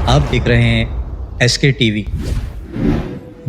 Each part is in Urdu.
آپ دیکھ رہے ہیں SK TV۔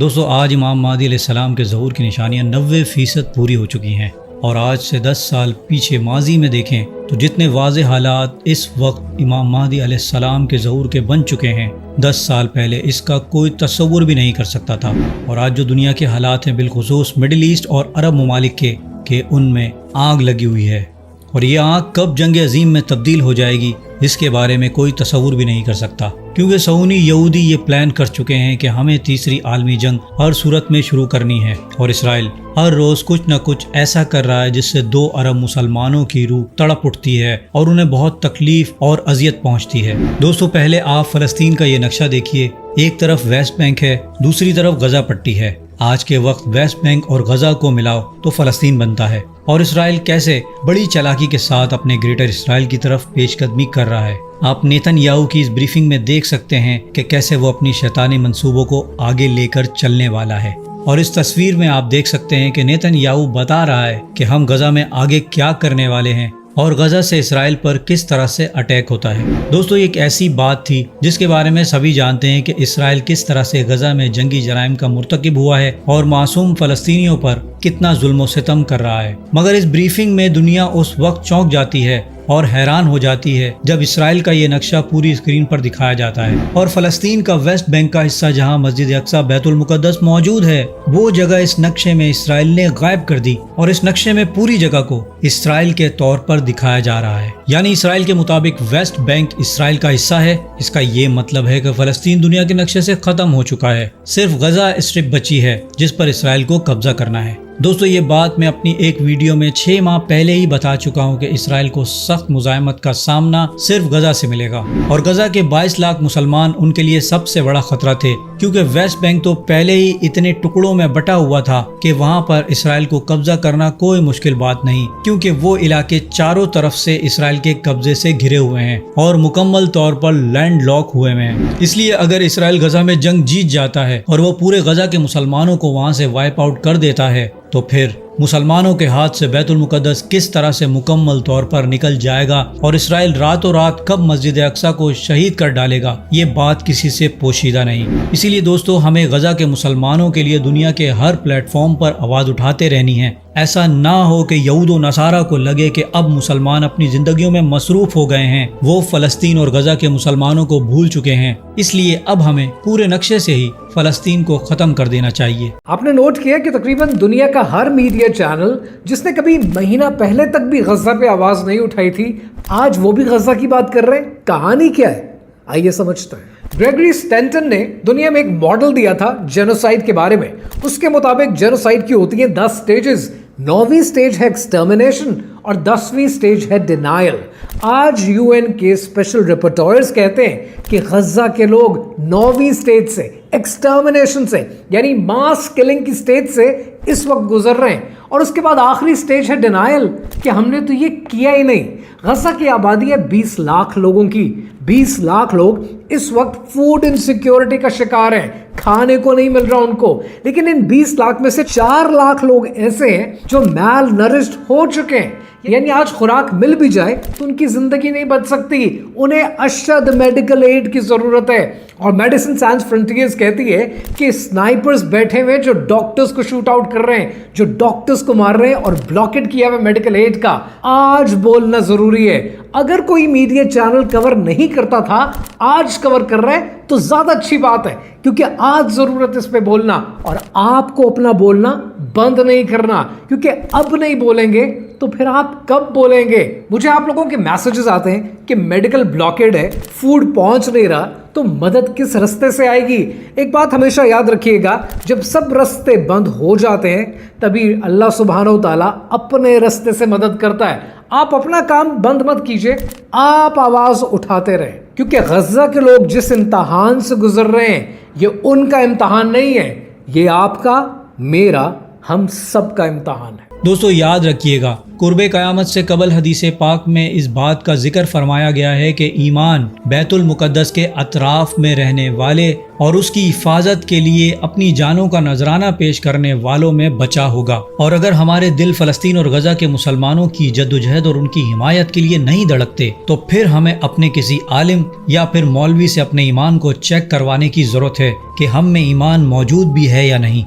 دوستو، آج امام مہدی علیہ السلام کے ظہور کی نشانیاں 90% پوری ہو چکی ہیں، اور آج سے 10 سال پیچھے ماضی میں دیکھیں تو جتنے واضح حالات اس وقت امام مہدی علیہ السلام کے ظہور کے بن چکے ہیں، 10 سال پہلے اس کا کوئی تصور بھی نہیں کر سکتا تھا۔ اور آج جو دنیا کے حالات ہیں، بالخصوص مڈل ایسٹ اور عرب ممالک کے، کہ ان میں آگ لگی ہوئی ہے، اور یہ آگ کب جنگ عظیم میں تبدیل ہو جائے گی اس کے بارے میں کوئی تصور بھی نہیں کر سکتا، کیونکہ صہیونی یہودی یہ پلان کر چکے ہیں کہ ہمیں تیسری عالمی جنگ ہر صورت میں شروع کرنی ہے، اور اسرائیل ہر روز کچھ نہ کچھ ایسا کر رہا ہے جس سے 2 ارب مسلمانوں کی روح تڑپ اٹھتی ہے اور انہیں بہت تکلیف اور اذیت پہنچتی ہے۔ دوستو، پہلے آپ فلسطین کا یہ نقشہ دیکھیے، ایک طرف ویسٹ بینک ہے، دوسری طرف غزہ پٹی ہے۔ آج کے وقت ویسٹ بینک اور غزہ کو ملاؤ تو فلسطین بنتا ہے، اور اسرائیل کیسے بڑی چالاکی کے ساتھ اپنے گریٹر اسرائیل کی طرف پیش قدمی کر رہا ہے۔ آپ نیتن یاہو کی اس بریفنگ میں دیکھ سکتے ہیں کہ کیسے وہ اپنی شیطانی منصوبوں کو آگے لے کر چلنے والا ہے، اور اس تصویر میں آپ دیکھ سکتے ہیں کہ نیتن یاہو بتا رہا ہے کہ ہم غزہ میں آگے کیا کرنے والے ہیں اور غزہ سے اسرائیل پر کس طرح سے اٹیک ہوتا ہے۔ دوستو، یہ ایک ایسی بات تھی جس کے بارے میں سبھی جانتے ہیں کہ اسرائیل کس طرح سے غزہ میں جنگی جرائم کا مرتکب ہوا ہے اور معصوم فلسطینیوں پر کتنا ظلم و ستم کر رہا ہے، مگر اس بریفنگ میں دنیا اس وقت چونک جاتی ہے اور حیران ہو جاتی ہے جب اسرائیل کا یہ نقشہ پوری اسکرین پر دکھایا جاتا ہے، اور فلسطین کا ویسٹ بینک کا حصہ جہاں مسجد اقصی بیت المقدس موجود ہے، وہ جگہ اس نقشے میں اسرائیل نے غائب کر دی، اور اس نقشے میں پوری جگہ کو اسرائیل کے طور پر دکھایا جا رہا ہے۔ یعنی اسرائیل کے مطابق ویسٹ بینک اسرائیل کا حصہ ہے۔ اس کا یہ مطلب ہے کہ فلسطین دنیا کے نقشے سے ختم ہو چکا ہے، صرف غزہ اسٹرپ بچی ہے جس پر اسرائیل کو قبضہ کرنا ہے۔ دوستو، یہ بات میں اپنی ایک ویڈیو میں 6 ماہ پہلے ہی بتا چکا ہوں کہ اسرائیل کو سخت مزاحمت کا سامنا صرف غزہ سے ملے گا، اور غزہ کے 22 لاکھ مسلمان ان کے لیے سب سے بڑا خطرہ تھے، کیونکہ ویسٹ بینک تو پہلے ہی اتنے ٹکڑوں میں بٹا ہوا تھا کہ وہاں پر اسرائیل کو قبضہ کرنا کوئی مشکل بات نہیں، کیونکہ وہ علاقے چاروں طرف سے اسرائیل کے قبضے سے گھرے ہوئے ہیں اور مکمل طور پر لینڈ لاک ہوئے ہیں۔ اس لیے اگر اسرائیل غزہ میں جنگ جیت جاتا ہے اور وہ پورے غزہ کے مسلمانوں کو وہاں سے وائپ آؤٹ کر دیتا ہے، تو پھر مسلمانوں کے ہاتھ سے بیت المقدس کس طرح سے مکمل طور پر نکل جائے گا اور اسرائیل راتوں رات کب مسجد اقصی کو شہید کر ڈالے گا، یہ بات کسی سے پوشیدہ نہیں۔ اسی لیے دوستو، ہمیں غزہ کے مسلمانوں کے لیے دنیا کے ہر پلیٹ فارم پر آواز اٹھاتے رہنی ہے۔ ایسا نہ ہو کہ یہود و نصارہ کو لگے کہ اب مسلمان اپنی زندگیوں میں مصروف ہو گئے ہیں، وہ فلسطین اور غزہ کے مسلمانوں کو بھول چکے ہیں۔ اس لیے اب ہمیں پورے نقشے سے ہی فلسطین کو ختم کر دینا چاہیے۔ آپ نے نوٹ کیا کہ تقریباً دنیا کا ہر میڈیا چینل جس نے کبھی مہینہ پہلے تک بھی غزہ پہ آواز نہیں اٹھائی تھی، آج وہ بھی غزہ کی بات کر رہے ہیں۔ کہانی کیا ہے، آئیے سمجھتے ہیں۔ گریگری سٹینٹن نے دنیا میں ایک ماڈل دیا تھا جینوسائیڈ کے بارے میں۔ اس کے مطابق جینوسائیڈ کی ہوتی ہیں 10 سٹیجز۔ 9ویں سٹیج ہے ایکسٹرمنیشن اور 10ویں سٹیج ہے ڈینائل۔ آج UN کے اسپیشل رپورٹرز کہتے ہیں کہ غزہ کے لوگ 9ویں سٹیج سے، ایکسٹرمنیشن سے، یعنی ماس کلنگ کی سٹیج سے اس وقت گزر رہے ہیں، اور اس کے بعد آخری سٹیج ہے ڈینائل، کہ ہم نے تو یہ کیا ہی نہیں۔ غزہ کی آبادی ہے 20 لاکھ لوگوں کی۔ 20 لاکھ لوگ اس وقت فوڈ انسیکیورٹی کا شکار ہیں، کھانے کو نہیں مل رہا ان کو، لیکن ان 20 لاکھ میں سے 4 لاکھ لوگ ایسے ہیں جو میل نرشڈ ہو چکے ہیں، یعنی آج خوراک مل بھی جائے تو ان کی زندگی نہیں بچ سکتی، انہیں اشد میڈیکل ایڈ کی ضرورت ہے۔ اور میڈیسن سائنس فرنٹیئرز کہتی ہے کہ سنائپرز بیٹھے ہوئے جو ڈاکٹرز کو شوٹ آؤٹ کر رہے ہیں، جو ڈاکٹرز کو مار رہے ہیں، اور بلاکٹ کیا ہوا میڈیکل ایڈ کا آج بولنا ضروری ہے۔ اگر کوئی میڈیا چینل کور نہیں کرتا تھا، آج کور کر رہے ہیں تو زیادہ اچھی بات ہے، کیونکہ آج ضرورت اس پہ بولنا، اور آپ کو اپنا بولنا بند نہیں کرنا، کیونکہ اب نہیں بولیں گے تو پھر آپ کب بولیں گے؟ مجھے آپ لوگوں کے میسیجز آتے ہیں کہ میڈیکل بلاکیڈ ہے، فوڈ پہنچ نہیں رہا، تو مدد کس رستے سے آئے گی؟ ایک بات ہمیشہ یاد رکھیے گا، جب سب رستے بند ہو جاتے ہیں تبھی اللہ سبحانہ و تعالیٰ اپنے رستے سے مدد کرتا ہے۔ آپ اپنا کام بند مت کیجئے، آپ آواز اٹھاتے رہیں، کیونکہ غزہ کے لوگ جس امتحان سے گزر رہے ہیں یہ ان کا امتحان نہیں ہے، یہ آپ کا، میرا، ہم سب کا امتحان ہے۔ دوستو یاد رکھیے گا، قرب قیامت سے قبل حدیث پاک میں اس بات کا ذکر فرمایا گیا ہے کہ ایمان بیت المقدس کے اطراف میں رہنے والے اور اس کی حفاظت کے لیے اپنی جانوں کا نذرانہ پیش کرنے والوں میں بچا ہوگا۔ اور اگر ہمارے دل فلسطین اور غزہ کے مسلمانوں کی جدوجہد اور ان کی حمایت کے لیے نہیں دھڑکتے تو پھر ہمیں اپنے کسی عالم یا پھر مولوی سے اپنے ایمان کو چیک کروانے کی ضرورت ہے کہ ہم میں ایمان موجود بھی ہے یا نہیں۔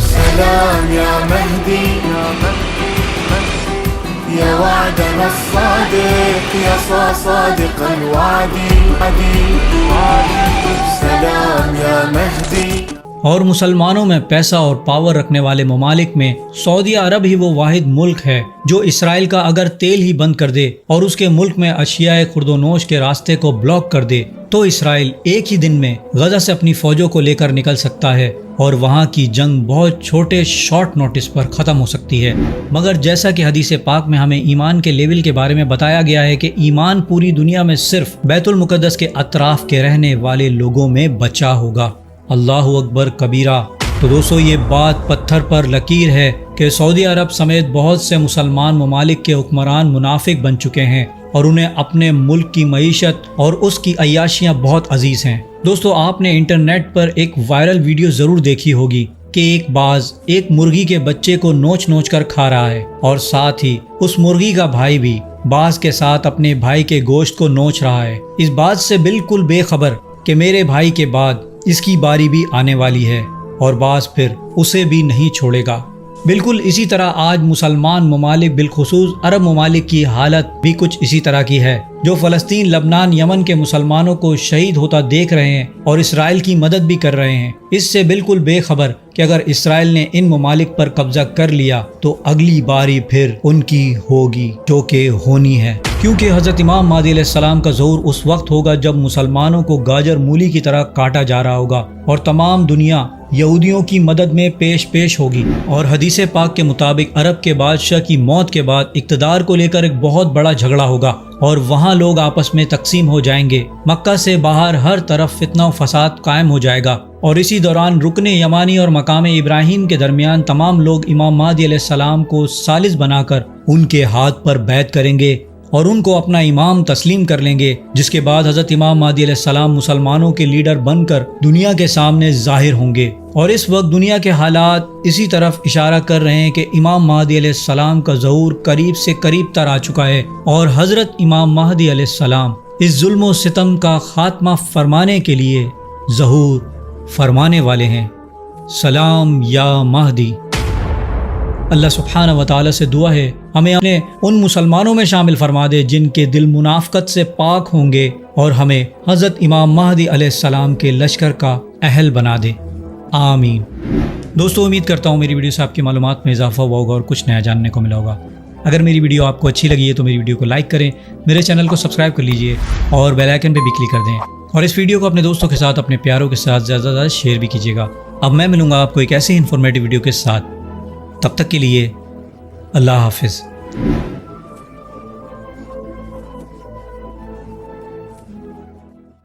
سلام یا مہدی یا وعدنا الصادق یا صادق الوعد، سلام یا مہدی۔ اور مسلمانوں میں پیسہ اور پاور رکھنے والے ممالک میں سعودی عرب ہی وہ واحد ملک ہے جو اسرائیل کا اگر تیل ہی بند کر دے اور اس کے ملک میں اشیاء خرد و نوش کے راستے کو بلاک کر دے تو اسرائیل ایک ہی دن میں غزہ سے اپنی فوجوں کو لے کر نکل سکتا ہے اور وہاں کی جنگ بہت چھوٹے شارٹ نوٹس پر ختم ہو سکتی ہے۔ مگر جیسا کہ حدیث پاک میں ہمیں ایمان کے لیول کے بارے میں بتایا گیا ہے کہ ایمان پوری دنیا میں صرف بیت المقدس کے اطراف کے رہنے والے لوگوں میں بچا ہوگا۔ اللہ اکبر کبیرہ۔ تو دوستو یہ بات پتھر پر لکیر ہے کہ سعودی عرب سمیت بہت سے مسلمان ممالک کے حکمران منافق بن چکے ہیں اور انہیں اپنے ملک کی معیشت اور اس کی عیاشیاں بہت عزیز ہیں۔ دوستو آپ نے انٹرنیٹ پر ایک وائرل ویڈیو ضرور دیکھی ہوگی کہ ایک باز ایک مرغی کے بچے کو نوچ نوچ کر کھا رہا ہے اور ساتھ ہی اس مرغی کا بھائی بھی باز کے ساتھ اپنے بھائی کے گوشت کو نوچ رہا ہے، اس بات سے بالکل بے خبر کہ میرے بھائی کے بعد اس کی باری بھی آنے والی ہے اور باز پھر اسے بھی نہیں چھوڑے گا۔ بالکل اسی طرح آج مسلمان ممالک بالخصوص عرب ممالک کی حالت بھی کچھ اسی طرح کی ہے، جو فلسطین، لبنان، یمن کے مسلمانوں کو شہید ہوتا دیکھ رہے ہیں اور اسرائیل کی مدد بھی کر رہے ہیں، اس سے بالکل بے خبر کہ اگر اسرائیل نے ان ممالک پر قبضہ کر لیا تو اگلی باری پھر ان کی ہوگی جو کہ ہونی ہے، کیونکہ حضرت امام مہدی علیہ السلام کا ظہور اس وقت ہوگا جب مسلمانوں کو گاجر مولی کی طرح کاٹا جا رہا ہوگا اور تمام دنیا یہودیوں کی مدد میں پیش ہوگی۔ اور حدیث پاک کے مطابق عرب کے بادشاہ کی موت کے بعد اقتدار کو لے کر ایک بہت بڑا جھگڑا ہوگا اور وہاں لوگ آپس میں تقسیم ہو جائیں گے، مکہ سے باہر ہر طرف فتنہ و فساد قائم ہو جائے گا اور اسی دوران رکن یمانی اور مقام ابراہیم کے درمیان تمام لوگ امام مہدی علیہ السلام کو ثالث بنا کر ان کے ہاتھ پر بیعت کریں گے اور ان کو اپنا امام تسلیم کر لیں گے، جس کے بعد حضرت امام مہدی علیہ السلام مسلمانوں کے لیڈر بن کر دنیا کے سامنے ظاہر ہوں گے۔ اور اس وقت دنیا کے حالات اسی طرف اشارہ کر رہے ہیں کہ امام مہدی علیہ السلام کا ظہور قریب سے قریب تر آ چکا ہے اور حضرت امام مہدی علیہ السلام اس ظلم و ستم کا خاتمہ فرمانے کے لیے ظہور فرمانے والے ہیں۔ سلام یا مہدی۔ اللہ سبحانہ و تعالیٰ سے دعا ہے ہمیں اپنے ان مسلمانوں میں شامل فرما دے جن کے دل منافقت سے پاک ہوں گے اور ہمیں حضرت امام مہدی علیہ السلام کے لشکر کا اہل بنا دے، آمین۔ دوستو امید کرتا ہوں میری ویڈیو سے آپ کی معلومات میں اضافہ ہوا ہوگا اور کچھ نیا جاننے کو ملا ہوگا۔ اگر میری ویڈیو آپ کو اچھی لگی ہے تو میری ویڈیو کو لائک کریں، میرے چینل کو سبسکرائب کر لیجئے اور بیل آئیکن پہ بھی کلک کر دیں اور اس ویڈیو کو اپنے دوستوں کے ساتھ، اپنے پیاروں کے ساتھ زیادہ سے زیادہ شیئر بھی کیجیے گا۔ اب میں ملوں گا آپ کو ایک ایسی انفارمیٹیو ویڈیو کے ساتھ، تب تک کے لیے اللہ حافظ۔